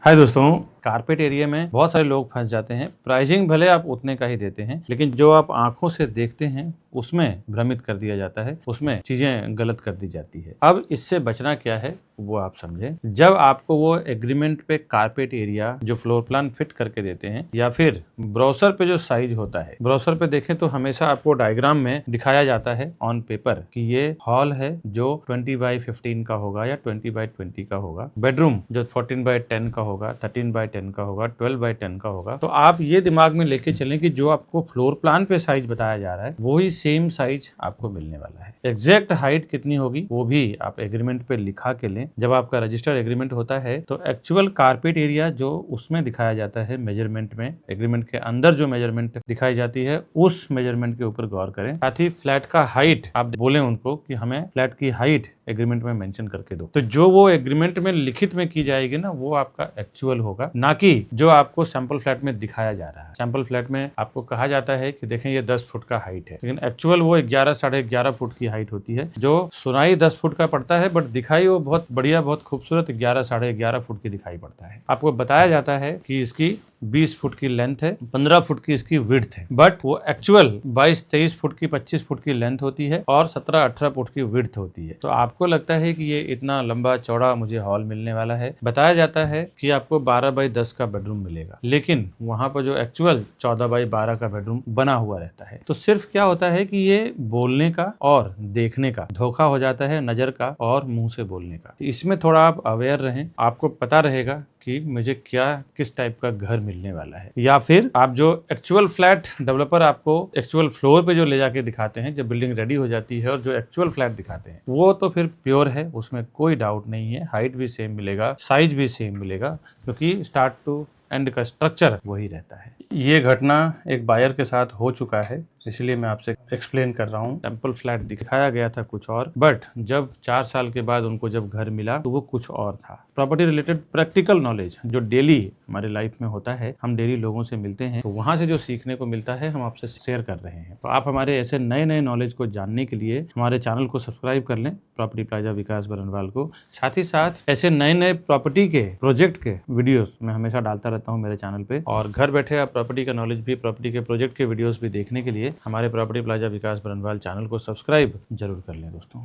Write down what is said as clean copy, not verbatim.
हाय दोस्तों, carpet area में बहुत सारे लोग फंस जाते हैं। प्राइसिंग भले आप उतने का ही देते हैं, लेकिन जो आप आंखों से देखते हैं उसमें भ्रमित कर दिया जाता है, उसमें चीजें गलत कर दी जाती है। अब इससे बचना क्या है वो आप समझें। जब आपको वो एग्रीमेंट पे कारपेट एरिया जो फ्लोर प्लान फिट करके देते हैं, या फिर ब्रोशर पे जो साइज होता है, ब्रोशर पे देखें तो हमेशा आपको डायग्राम में दिखाया जाता है ऑन पेपर कि ये हॉल है जो 20x15 का होगा या 20x20 का होगा, बेडरूम जो 14x10 का होगा, 13x10 का होगा, 12x10 का होगा। तो आप ये दिमाग में लेके चलें कि जो आपको फ्लोर प्लान पे साइज बताया जा रहा है वही सेम साइज आपको मिलने वाला है। एग्जैक्ट हाइट कितनी होगी वो भी आप एग्रीमेंट पे लिखा के लें। जब आपका रजिस्टर्ड एग्रीमेंट होता है तो एक्चुअल कारपेट एरिया जो उसमें दिखाया जाता है मेजरमेंट में, एग्रीमेंट के अंदर जो मेजरमेंट दिखाई जाती है उस मेजरमेंट के ऊपर गौर करें। साथ ही फ्लैट का हाइट आप बोले उनको कि हमें फ्लैट की हाइट एग्रीमेंट में मेंशन करके दो, तो जो वो एग्रीमेंट में लिखित में की जाएगी ना वो आपका एक्चुअल होगा, ना कि जो आपको सैंपल फ्लैट में दिखाया जा रहा है। सैंपल फ्लैट में आपको कहा जाता है कि देखें ये 10 फुट का हाइट है, लेकिन एक्चुअल वो 11 साढ़े 11 फुट की हाइट होती है। जो सुनाई 10 फुट का पड़ता है बट दिखाई वो बहुत बढ़िया, बहुत खूबसूरत 11 साढ़े 11 फुट की दिखाई पड़ता है। आपको बताया जाता है कि इसकी 20 फुट की लेंथ है, 15 फुट की इसकी विड्थ है, बट वो एक्चुअल 22-23 फुट की, 25 फुट की लेंथ होती है और 17-18 फुट की विड्थ होती है। तो आपको लगता है कि ये इतना लंबा चौड़ा मुझे हॉल मिलने वाला है। बताया जाता है कि आपको 12x10 का बेडरूम मिलेगा, लेकिन वहां पर जो एक्चुअल 14x12 का बेडरूम बना हुआ रहता है। तो सिर्फ क्या होता है कि ये बोलने का और देखने का धोखा हो जाता है, नजर का और मुंह से बोलने का। इसमें थोड़ा आप अवेयर रहें, आपको पता रहेगा कि मुझे क्या किस टाइप का घर मिलने वाला है। या फिर आप जो एक्चुअल फ्लैट डेवलपर आपको एक्चुअल फ्लोर पे जो ले जाके दिखाते हैं, जब बिल्डिंग रेडी हो जाती है और जो एक्चुअल फ्लैट दिखाते हैं वो तो फिर प्योर है, उसमें कोई डाउट नहीं है। हाइट भी सेम मिलेगा, साइज भी सेम मिलेगा, क्योंकि स्टार्ट टू एंड का स्ट्रक्चर वही रहता है। ये घटना एक बायर के साथ हो चुका है, इसलिए मैं आपसे एक्सप्लेन कर रहा हूँ। सैंपल फ्लैट दिखाया गया था कुछ और, बट जब 4 साल के बाद उनको जब घर मिला तो वो कुछ और था। प्रॉपर्टी रिलेटेड प्रैक्टिकल नॉलेज जो डेली हमारे लाइफ में होता है, हम डेली लोगों से मिलते हैं, तो वहाँ से जो सीखने को मिलता है हम आपसे शेयर कर रहे हैं। तो आप हमारे ऐसे नए नए नॉलेज को जानने के लिए हमारे चैनल को सब्सक्राइब कर लें, प्रॉपर्टी प्लाजा विकास बरनवाल को। साथ ही साथ ऐसे नए नए प्रॉपर्टी के प्रोजेक्ट के वीडियोस मैं हमेशा डालता रहता हूँ मेरे चैनल पे, और घर बैठे आप प्रॉपर्टी का नॉलेज भी, प्रॉपर्टी के प्रोजेक्ट के वीडियोस भी देखने के लिए हमारे प्रॉपर्टी प्लाजा विकास बरनवाल चैनल को सब्सक्राइब जरूर कर लें दोस्तों।